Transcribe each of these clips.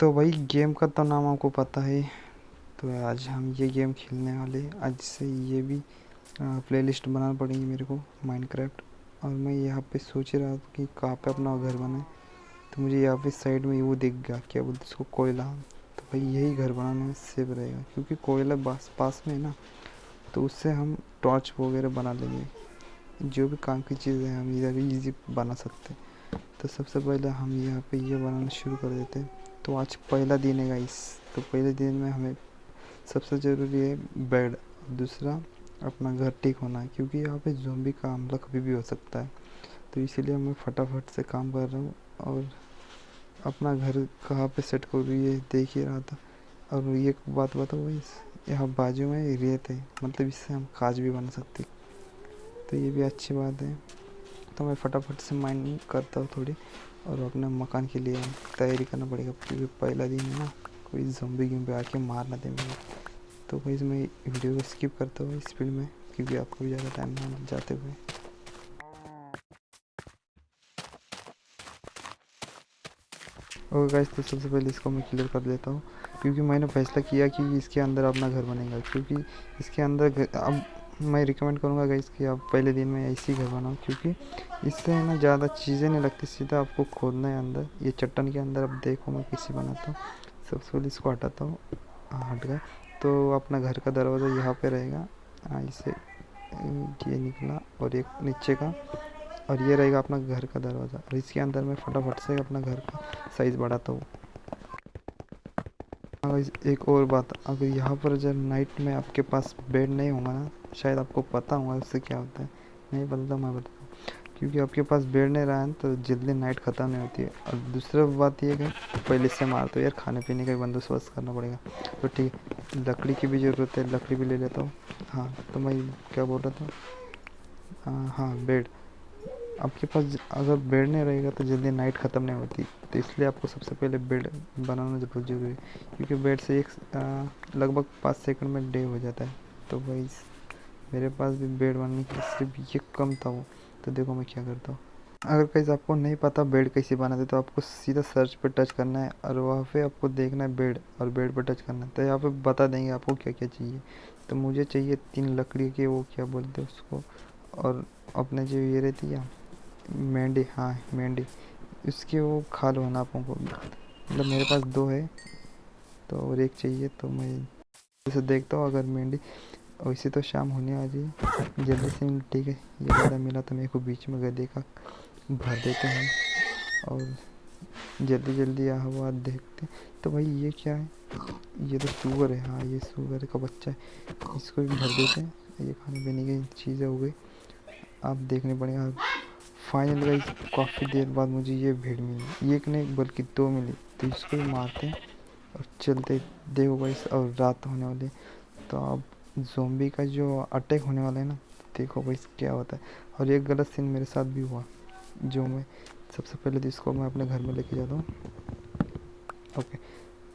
तो भाई गेम का तो नाम आपको पता है। तो आज हम ये गेम खेलने वाले। आज से ये भी प्लेलिस्ट बनाना पड़ेगी मेरे को, माइनक्राफ्ट। और मैं यहाँ पे सोच रहा था कि कहाँ पे अपना घर बनाए। तो मुझे यहाँ पे साइड में वो दिख गया, क्या बोलते उसको, कोयला। तो भाई यही घर बनाने में सेफ रहेगा, क्योंकि कोयला पास पास में है ना। तो उससे हम टॉर्च वगैरह बना लेंगे। जो भी काम की चीज़ें हैं हम इधर इजी बना सकते हैं। तो सबसे पहले हम यहाँ पे ये बनाना शुरू कर देते हैं। तो आज पहला दिन है गाइस। तो पहले दिन में हमें सबसे ज़रूरी है बेड। दूसरा, अपना घर ठीक होना है, क्योंकि यहाँ पे ज़ॉम्बी का हमला कभी भी हो सकता है। तो इसीलिए मैं फटाफट से काम कर रहा हूँ। और अपना घर कहाँ पे सेट करूँ ये देख ही रहा था। और ये बात बताओ भाई, यहाँ बाजू में रेत है, मतलब इससे हम काज भी बना सकते। तो ये भी अच्छी बात है। तो मैं फटाफट से माइनिंग करता हूँ थोड़ी। और अपने मकान के लिए तैयारी करना पड़ेगा, क्योंकि पहला दिन है ना, कोई ज़ॉम्बी गेम पे आके मार ना दे मुझे। तो भाई मैं वीडियो को स्किप करता हूँ स्पीड में, क्योंकि आपको भी ज़्यादा टाइम ना जाते हुए। ओके गाइस, तो सबसे पहले इसको मैं क्लियर कर लेता हूँ, क्योंकि मैंने फैसला किया कि इसके अंदर अपना घर बनेगा। क्योंकि इसके अंदर अब मैं रिकमेंड करूँगा गाइस कि आप पहले दिन में ऐसे ही घर बनाओ, क्योंकि इससे है ना ज़्यादा चीज़ें नहीं लगती, सीधा आपको खोदना है अंदर। ये चट्टान के अंदर अब देखो मैं कैसे बनाता हूँ। सबसे पहले इसको हटाता हूँ। हट गया। तो अपना घर का दरवाज़ा यहाँ पे रहेगा। इसे ये निकला, और एक नीचे का, और ये रहेगा अपना घर का दरवाज़ा। और इसके अंदर मैं फटाफट से अपना घर का साइज़ बढ़ाता हूँ। एक और बात, अगर यहाँ पर जब नाइट में आपके पास बेड नहीं होगा ना, शायद आपको पता होगा उससे क्या होता है। नहीं पता, मैं बताता हूँ। क्योंकि आपके पास बेड नहीं रहा है तो जल्दी नाइट ख़त्म नहीं होती है। और दूसरा बात ये है कि पहले से मार तो यार, खाने पीने का बंदोबस्त करना पड़ेगा। तो ठीक है, लकड़ी की भी ज़रूरत है, लकड़ी भी ले लेता हूँ। हाँ, तो मैं क्या बोल रहा था, हाँ बेड। आपके पास अगर बेड नहीं रहेगा तो जल्दी नाइट ख़त्म नहीं होती। तो इसलिए आपको सबसे पहले बेड बनाना बहुत ज़रूरी है, क्योंकि बेड से एक लगभग 5 सेकंड में डे हो जाता है। तो भाई मेरे पास भी बेड बनने की सिर्फ ये कम था वो। तो देखो मैं क्या करता हूँ। अगर कहीं आपको नहीं पता बेड कैसे बनाते, तो आपको सीधा सर्च पे टच करना है, और वहाँ पे आपको देखना है बेड, और बेड पे टच करना है। तो यहाँ पे बता देंगे आपको क्या क्या चाहिए। तो मुझे चाहिए 3 लकड़ी के, वो क्या बोलते हैं उसको। और अपने जो ये रहती है मेंढी, हाँ मेंढी, उसकी वो खाल होना आपको को, मतलब मेरे पास 2 है। तो और एक चाहिए, तो मैं जैसे देखता हूँ अगर मेंढी। वैसे तो शाम होने वाली है, जल्दी से ठीक है। ये वाला मिला तो मेरे को बीच में गधे का भर देते हैं। और जल्दी जल्दी यहाँ हुआ देखते। तो भाई ये क्या है, ये तो सूअर है। हाँ, ये सूअर का बच्चा है, इसको भी भर देते हैं। ये खाने पीने की चीज़ें हो गई, आप देखने पड़ेगा। फाइनल गाइस, काफ़ी देर बाद मुझे ये भीड़ मिली, एक नहीं बल्कि 2 मिली। तो इसको भी मारते हैं और चलते। देखो गाइस, और रात होने वाली। तो अब ज़ॉम्बी का जो अटैक होने वाला है ना, देखो गाइस क्या होता है। और एक गलत सीन मेरे साथ भी हुआ, जो मैं सबसे पहले तो इसको मैं अपने घर में लेके जाता हूँ। ओके।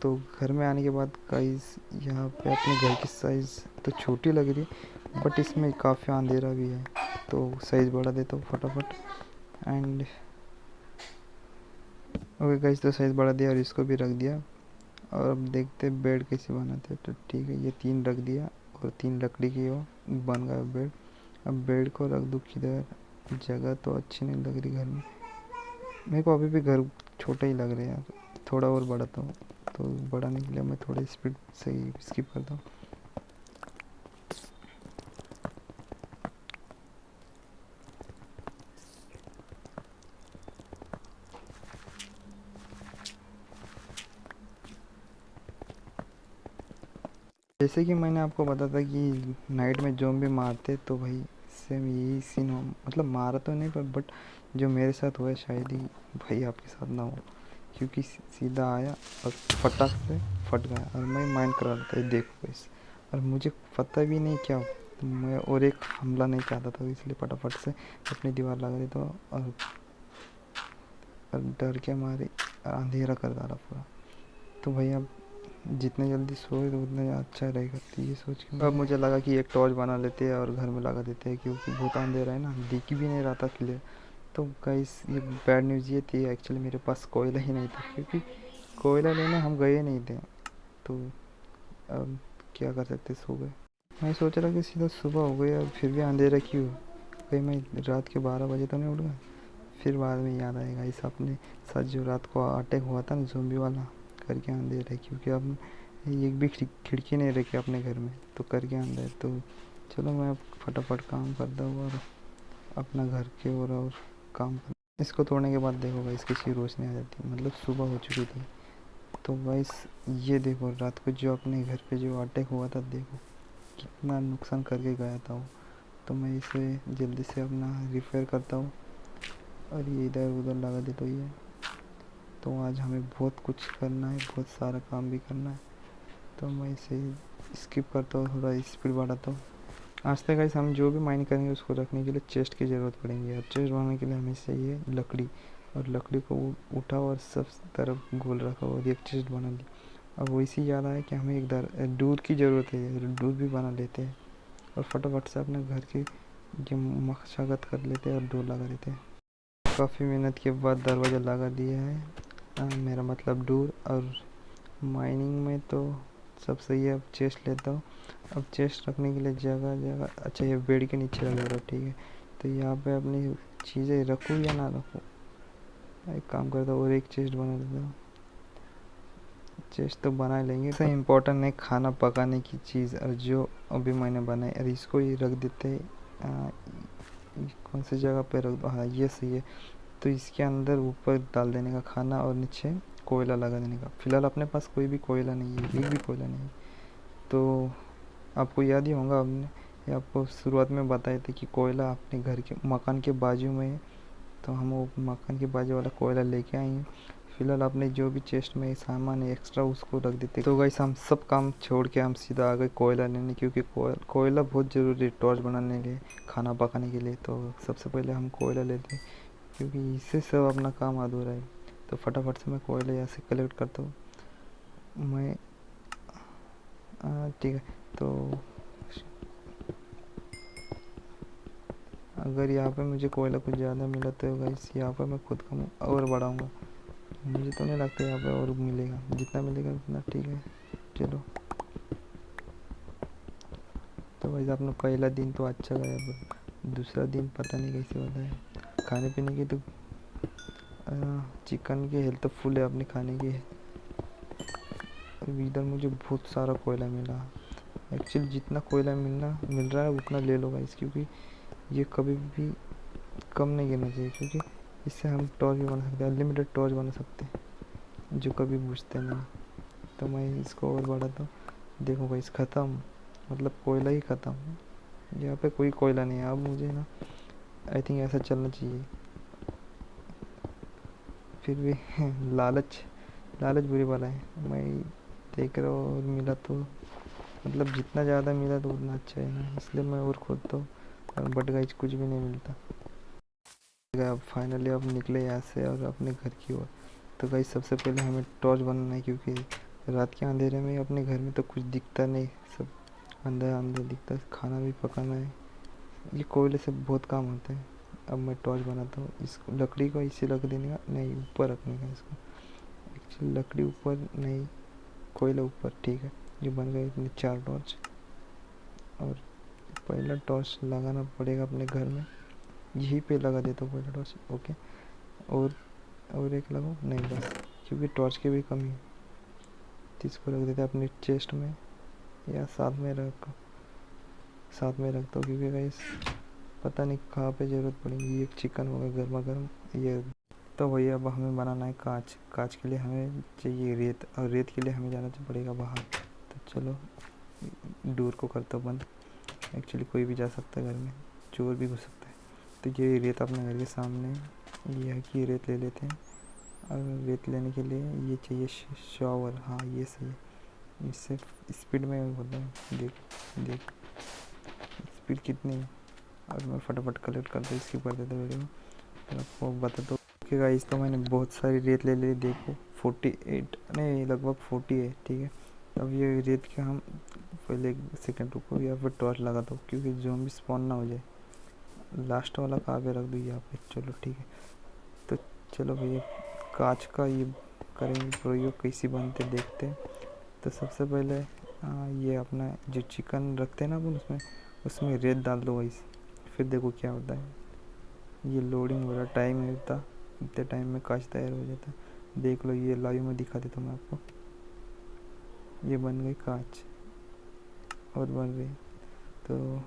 तो घर में आने के बाद गाइस, यहाँ पे अपने घर की साइज़ तो छोटी लग रही है, बट इसमें काफ़ी अंधेरा भी है। तो साइज़ बढ़ा देता हूँ फटाफट। एंड ओके गाइस, तो साइज़ बढ़ा दिया और इसको भी रख दिया। और अब देखते बेड कैसे बनाते हैं। तो ठीक है, ये 3 रख दिया, और 3 लकड़ी की हो बन गया बेड। अब बेड को रख दूँ किधर, जगह तो अच्छी नहीं लग रही घर में। मेरे को अभी भी घर छोटा ही लग रहा है यार, थोड़ा और बढ़ाता हूँ। तो बढ़ाने के लिए मैं थोड़ी स्पीड से ही स्किप करता हूँ। जैसे कि मैंने आपको बताया था कि नाइट में ज़ॉम्बी मारते, तो भाई सेम यही सीन हो, मतलब मारा तो नहीं पर, बट जो मेरे साथ हुआ है शायद ही भाई आपके साथ ना हो। क्योंकि सीधा आया और फटाक से फट गया, और मैं माइंड करा रहा था ये देखो इस। और मुझे पता भी नहीं क्या, तो मैं और एक हमला नहीं चाहता था, इसलिए फटाफट से अपनी दीवार लगा दी। तो और डर के मारे अंधेरा कर डाला पूरा। तो भाई अब जितने जल्दी सोए तो उतना अच्छा रहेगा। तो ये सोच के अब मुझे लगा कि एक टॉर्च बना लेते हैं और घर में लगा देते हैं, क्योंकि बहुत अंधेरा है ना, दिख भी नहीं रहा था क्लियर। तो गाइस, ये बैड न्यूज़ ये थी, एक्चुअली मेरे पास कोयला ही नहीं था, क्योंकि कोयला लेने हम गए नहीं थे, तो अब क्या कर सकते, सो गए। मैं सोच रहा कि सीधा सुबह हो गई और फिर भी अंधेरा क्यों, कहीं मैं रात के 12 बजे तो नहीं उठ गया। फिर बाद में याद आएगा इस अपने साथ जो रात को अटैक हुआ था ना ज़ोंबी वाला, करके अंधेरा, क्योंकि अब एक भी खिड़की नहीं रखी अपने घर में, तो करके अंदर। तो चलो मैं अब फटाफट काम करता हूँ और अपना घर के और काम कर। इसको तोड़ने के बाद देखो भाई इसकी सी रोशनी आ जाती है, मतलब सुबह हो चुकी थी। तो भाई ये देखो रात को जो अपने घर पे जो अटैक हुआ था, देखो कितना नुकसान करके गया था वो। तो मैं इसे जल्दी से अपना रिपेयर करता हूँ और ये इधर उधर लगा दे। तो ये तो आज हमें बहुत कुछ करना है, बहुत सारा काम भी करना है। तो मैं इसे स्किप करता हूँ, थोड़ा स्पीड बढ़ाता हूँ। आज तक गाइस हम जो भी माइन करेंगे उसको रखने के लिए चेस्ट की ज़रूरत पड़ेगी, और चेस्ट बनाने के लिए हमें चाहिए लकड़ी, और लकड़ी को उठाओ और सब तरफ गोल रखा और एक चेस्ट बना ली। अब वैसे याद आया कि हमें एक दूध की ज़रूरत है, दूध भी बना लेते हैं और फटाफट से अपने घर की जो मशक्क़त कर लेते हैं और डोर लगा देते हैं। काफ़ी मेहनत के बाद दरवाज़ा लगा दिया है, मेरा मतलब डोर। और माइनिंग में तो सब सही है। अब चेस्ट लेता हूँ। अब चेस्ट रखने के लिए जगह, अच्छा ये बेड के नीचे लगा रहा, ठीक है। तो यहाँ पे अपनी चीज़ें रखूँ या ना रखूँ, एक काम करता हूँ और एक चेस्ट बना लेता हूँ। चेस्ट तो बना लेंगे, सबसे इम्पोर्टेंट है खाना पकाने की चीज़, और जो अभी मैंने बनाई, और इसको ही रख देते हैं। कौन सी जगह पे रख दो, हाँ ये सही है। तो इसके अंदर ऊपर डाल देने का खाना और नीचे कोयला लगा देने का। फ़िलहाल अपने पास कोई भी कोयला नहीं है, एक भी कोयला नहीं है। तो आपको याद ही होगा, हमने ये आपको शुरुआत में बताए थे कि कोयला अपने घर के मकान के बाजू में है। तो हम वो मकान के बाजू वाला कोयला लेके आए हैं। फ़िलहाल आपने जो भी चेस्ट में सामान है एक्स्ट्रा उसको रख देते। तो गाइस हम सब काम छोड़ के हम सीधा आ गए कोयला लेने, क्योंकि कोयला बहुत ज़रूरी है टॉर्च बनाने के लिए, खाना पकाने के लिए। तो सबसे पहले हम कोयला लेते हैं, क्योंकि इससे सब अपना काम अधूरा है। तो फटाफट से मैं कोयला यहाँ से कलेक्ट करता हूँ मैं। ठीक है। तो अगर यहाँ पे मुझे कोयला कुछ ज़्यादा मिला तो गाइस यहाँ पर मैं खुद का और बढ़ाऊँगा। मुझे तो नहीं लगता यहाँ पे और मिलेगा, जितना मिलेगा उतना ठीक है। चलो तो भाई अपना पहला दिन तो अच्छा गया, पर दूसरा दिन पता नहीं कैसे होता है। खाने पीने की तो चिकन की हेल्थ तो फुल है अपने खाने की। इधर मुझे बहुत सारा कोयला मिला। एक्चुअली जितना कोयला मिल रहा है उतना ले लो गाइस, क्योंकि ये कभी भी कम नहीं गिरना चाहिए, क्योंकि इससे हम टॉर्च भी बना सकते हैं, अनलिमिटेड टॉर्च बना सकते हैं जो कभी बुझते नहीं। तो मैं इसको और बढ़ाता हूँ। देखो गाइस ख़त्म, मतलब कोयला ही ख़त्म। यहाँ पे कोई कोयला नहीं है। अब मुझे ना आई थिंक ऐसा चलना चाहिए, फिर भी लालच लालच बुरी वाला है। मैं देख रहा हूँ और मिला तो, मतलब जितना ज़्यादा मिला तो उतना अच्छा है ना, इसलिए मैं और खोदता हूँ। बट गाइस कुछ भी नहीं मिलता। अब फाइनली अब निकले यहाँ से और अपने घर की ओर। तो गाइस सबसे पहले हमें टॉर्च बनाना है, क्योंकि रात के अंधेरे में अपने घर में तो कुछ दिखता नहीं, सब अंदर अंदर दिखता है। खाना भी पकाना है, ये कोयले से बहुत काम होता है। अब मैं टॉर्च बनाता हूँ। इसको लकड़ी को इसे रख देने का नहीं, ऊपर रखने का इसको। एक्चुअली लकड़ी ऊपर नहीं, कोयला ऊपर, ठीक है। ये बन गए इतने 4 टॉर्च। और पहला टॉर्च लगाना पड़ेगा अपने घर में, यहीं पे लगा देता हूँ पहला टॉर्च, ओके। और एक लगाओ नहीं बस, क्योंकि टॉर्च की भी कमी है। तो इसको रख देते हैं अपने चेस्ट में, या साथ में रखता हूँ, क्योंकि गाइस पता नहीं कहाँ पे ज़रूरत पड़ेगी। ये चिकन होगा गर्मा गर्म ये। तो भैया अब हमें बनाना है कांच। कांच के लिए हमें चाहिए रेत, और रेत के लिए हमें जाना पड़ेगा बाहर। तो चलो डोर को करता हूँ बंद। एक्चुअली कोई भी जा सकता है घर में, चोर भी घुस सकता है। तो ये रेत अपने घर के सामने, ये है कि रेत ले लेते हैं। और रेत लेने के लिए ये चाहिए शॉवर, हाँ ये सही है। इससे स्पीड में होता है, देख स्पीड कितनी है। और मैं फटाफट कलेक्ट करता इसकी कर देता वीडियो में, फिर आपको बताता हूँ। ओके गाइस तो मैंने बहुत सारी रेत ले ली, देखो 48 नहीं लगभग 40 है, ठीक है। अब ये रेत के हम पहले एक सेकंड रुको, या फिर टॉर्च लगाता हूँ, क्योंकि ज़ॉम्बी स्पॉन ना हो जाए। लास्ट वाला कहाँ पे रख दूँ, यहाँ पे, चलो ठीक है। तो चलो भैया करेंगे प्रयोग कैसी बनते देखते हैं। तो सबसे पहले ये अपना जो चिकन रखते हैं ना अपन उसमें रेत डाल दो गाइस, फिर देखो क्या होता है। ये लोडिंग हो रहा, टाइम नहीं होता, इतने टाइम में कांच तैयार हो जाता है। देख लो, ये लाइव में दिखा देता हूँ मैं आपको। ये बन गई कांच और बन रही। तो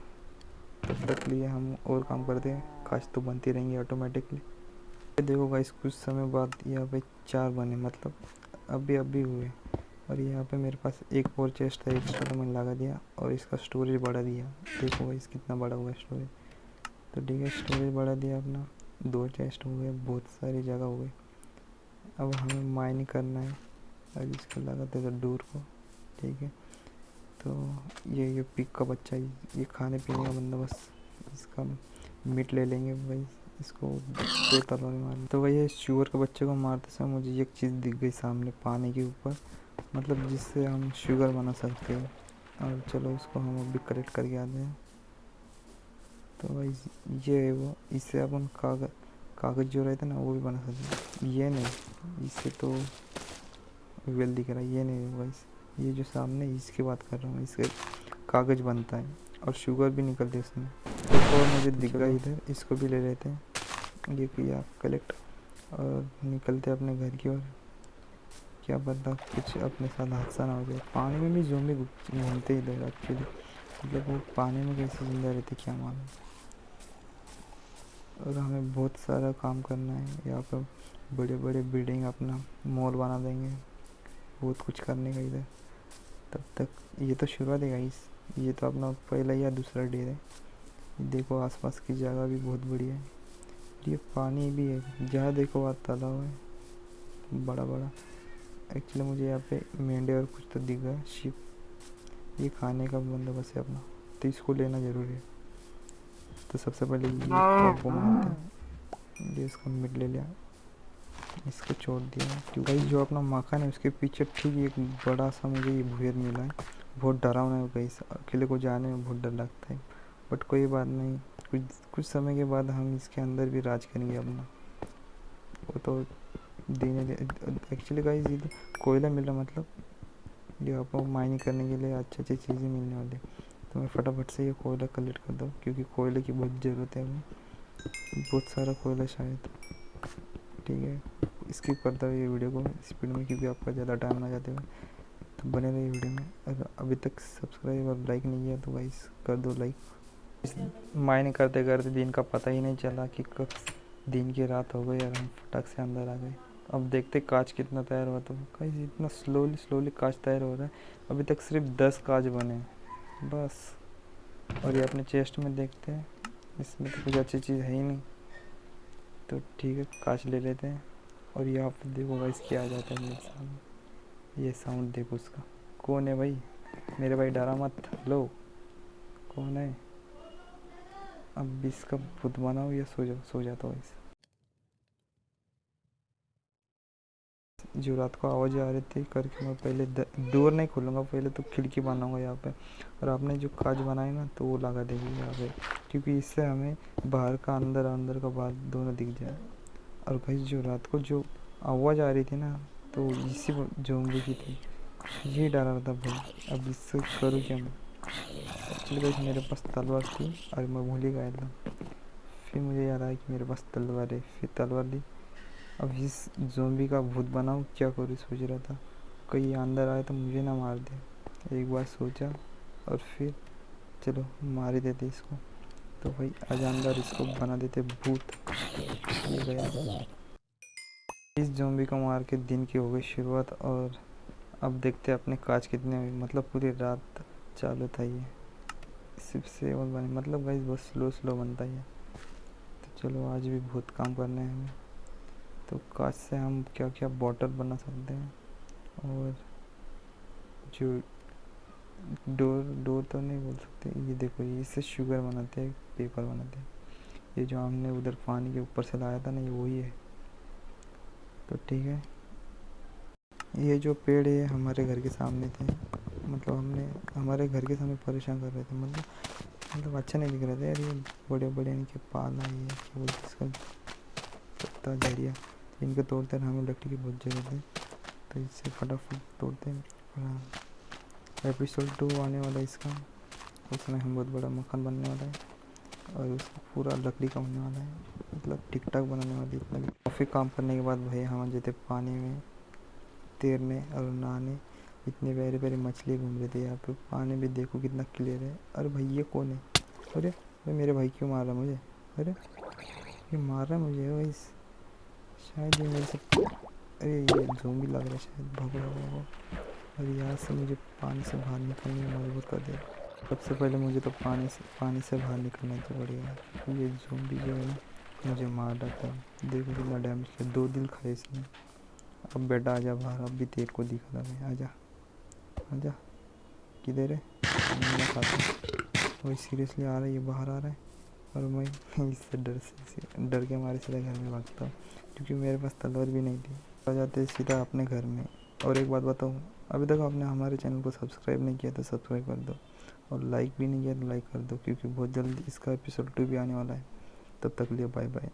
तब तक लिए हम और काम करते हैं, कांच तो बनती रहेंगी ऑटोमेटिकली। देखो गाइस, कुछ समय बाद यहाँ पे 4 बने, मतलब अभी हुए। और यहाँ पे मेरे पास एक और चेस्ट था एक्स्ट्रा, तो मैंने लगा दिया और इसका स्टोरेज बढ़ा दिया। देखो गाइस कितना बड़ा हुआ स्टोरेज। तो ठीक है, स्टोरेज बढ़ा दिया अपना, 2 चेस्ट हो गए, बहुत सारी जगह हो गई। अब हमें माइनिंग करना है। अब इसको लगाते तो डोर को, ठीक है। तो ये पिग का बच्चा, ये खाने पीने का बंदोबस्त, इसका मीट ले लेंगे भाई। इसको 2 तलवार मार। तो भाई शुगर के बच्चे को मारते समय मुझे एक चीज़ दिख गई सामने पानी के ऊपर, मतलब जिससे हम शुगर बना सकते हैं। और चलो उसको हम अभी कलेक्ट करके आते हैं। तो भाई ये है वो, इससे अपन कागज़ जो रहता है ना वो भी बना सकते हैं। ये नहीं, इससे तो वेल दिख रहा है, ये नहीं भाई, ये जो सामने इसकी बात कर रहा हूँ, इससे कागज़ बनता है और शुगर भी निकलती है उसमें। तो और मुझे दिख गया इधर, इसको भी ले लेते हैं। ये किया कलेक्ट और निकलते अपने घर की ओर। क्या पता कुछ अपने साथ हादसा ना हो जाए। पानी में भी ज़ोंबी घूमते इधर एक्चुअली, मतलब वो पानी में कैसे जिंदा रहते क्या मालूम। और हमें बहुत सारा काम करना है यहाँ पर, बड़े बड़े बिल्डिंग अपना मॉल बना देंगे, बहुत कुछ करने का इधर। तब तक ये तो शुरुआत है गाइस, ये तो अपना पहला या दूसरा डे है। देखो आसपास की जगह भी बहुत बढ़िया है। ये पानी भी है, जहाँ देखो वहाँ तालाब है बड़ा बड़ा। एक्चुअली मुझे यहाँ पे मेंढे और कुछ तो दिख गया, शिप। ये खाने का बंदोबस्त है अपना, तो इसको लेना ज़रूरी है। तो सबसे पहले ये टॉप को मारते हैं। ये इसको मिड ले लिया, इसको छोड़ दिया। क्योंकि जो अपना मकान है उसके पीछे ठीक एक बड़ा सा मुझे ये भूयर मिला है। बहुत डरावना है गाइस, अकेले को जाने में बहुत डर लगता है, बट कोई बात नहीं, कुछ समय के बाद हम इसके अंदर भी राज करेंगे अपना। वो तो एक्चुअली गाइस ये तो कोयला मिल रहा, मतलब ये आपको माइनिंग करने के लिए अच्छी अच्छी चीज़ें मिलने वाली। तो मैं फटाफट से ये कोयला कलेक्ट कर दूँ, क्योंकि कोयले की बहुत ज़रूरत है हमें, बहुत सारा कोयला शायद। ठीक है, स्किप करता हूँ ये वीडियो को स्पीड में, क्योंकि आपका ज़्यादा टाइम ना जाते हुए। तो बने रहिए वीडियो में। अगर अभी तक सब्सक्राइब और लाइक नहीं किया तो गाइस कर दो लाइक। इस माइनिंग करते करते दिन का पता ही नहीं चला कि कब दिन की रात हो गई और हम फटक से अंदर आ गए। अब देखते कांच कितना तैयार हुआ। तो गाइस इतना स्लोली कांच तैयार हो रहा है। अभी तक सिर्फ 10 कांच बने बस। और ये अपने चेस्ट में देखते हैं, इसमें तो कुछ अच्छी चीज़ है ही नहीं। तो ठीक है, कांच ले लेते हैं। और यहाँ पर देखो गाइस क्या आ जाता है मेरे सामने। ये साउंड देखो उसका। कौन है भाई? मेरे भाई डरा मत। लो, कौन है? अब इसका भूत बनाओ या सो जाता हो। इस जो रात को आवाज़ आ रही थी करके मैं पहले डोर नहीं खोलूँगा, पहले तो खिड़की बनाऊँगा यहाँ पे। और आपने जो कांच बनाए ना तो वो लगा देंगे यहाँ पे, क्योंकि इससे हमें बाहर का अंदर, अंदर का बाहर दोनों दिख जाए। और भाई जो रात को जो आवाज़ आ रही थी ना, तो इसी ज़ॉम्बी की थी, ये डरा रहा था भाई। अब इससे करूँ क्या मैं? एक्चुअली भाई मेरे पास तलवार थी और मैं भूल ही गया था। फिर मुझे याद आया कि मेरे पास तलवार है, फिर तलवार ली। अब इस ज़ॉम्बी का भूत बनाऊँ, क्या करूँ सोच रहा था। कहीं अंदर आए तो मुझे ना मार दे, एक बार सोचा और फिर चलो मार ही देते इसको। तो भाई आज अंदर इसको बना देते भूत। ये गया। इस ज़ॉम्बी को मार के दिन की हो गई शुरुआत। और अब देखते हैं अपने कांच कितने हुए, मतलब पूरी रात चालू था ये। सिर्फ 7 बने, मतलब भाई बहुत स्लो बनता है। तो चलो आज भी बहुत काम करने हैं हमें। तो कांच से हम क्या क्या बॉटल बना सकते हैं। और जो डोर तो नहीं बोल सकते, ये देखो ये इससे शुगर बनाते हैं, पेपर बनाते हैं। ये जो हमने उधर पानी के ऊपर से लाया था ना, ये वही है। तो ठीक है, ये जो पेड़ है हमारे घर के सामने थे, मतलब हमने हमारे घर के सामने परेशान कर रहे थे, मतलब अच्छा नहीं दिख रहे थे यार। ये बड़े बड़े इनके पाल है, ये क्या बोलते इसका, पत्ता जड़िया, इनके तोड़ते हमें लकड़ी की बहुत ज़रूरत है। तो इससे फटाफट तोड़ते हैं। हाँ, एपिसोड 2 आने वाला है इसका, उसमें हम बहुत बड़ा मकान बनने वाला है और उसका पूरा लकड़ी का होने वाला है, मतलब ठीक ठाक बनाने वाली। इतना भी काफ़ी काम करने के बाद भाई हम जाते पानी में तैरने और नहाने। इतने प्यारे प्यारे मछली घूम रहे थे यहाँ पे, पानी भी देखो कितना क्लियर है। अरे भाई ये कौन है? अरे भाई मेरे भाई क्यों मार रहा मुझे? अरे ये मार रहा है मुझे भाई, शायद ये मेरे से, अरे ये ज़ोंबी लग रहा है शायद। भागो भागो भागो। और यहाँ से मुझे पानी से बाहर निकलने में मजबूर कर दिया। सबसे पहले मुझे तो पानी से बाहर निकलना तो पड़ेगा। ये ज़ोंबी जो है ना मुझे मार डालता है। देखो कितना डैमेज किया, 2 दिल खाए इसने। अब बेटा आजा बाहर, अब भी तेरे को दिखा था मैं। आजा आजा, किधर है? मैं खाता। वही सीरियसली आ रहा है, ये बाहर आ रहा है और मैं इससे डर के मारे सीधा घर में भागता हूँ, क्योंकि मेरे पास तलवार भी नहीं थी। आ जाते सीधा अपने घर में। और एक बात बताऊँ, अभी तक आपने हमारे चैनल को सब्सक्राइब नहीं किया तो सब्सक्राइब कर दो, और लाइक भी नहीं किया तो लाइक कर दो, क्योंकि बहुत जल्द इसका एपिसोड 2 भी आने वाला है। तब तक लिए बाय बाय।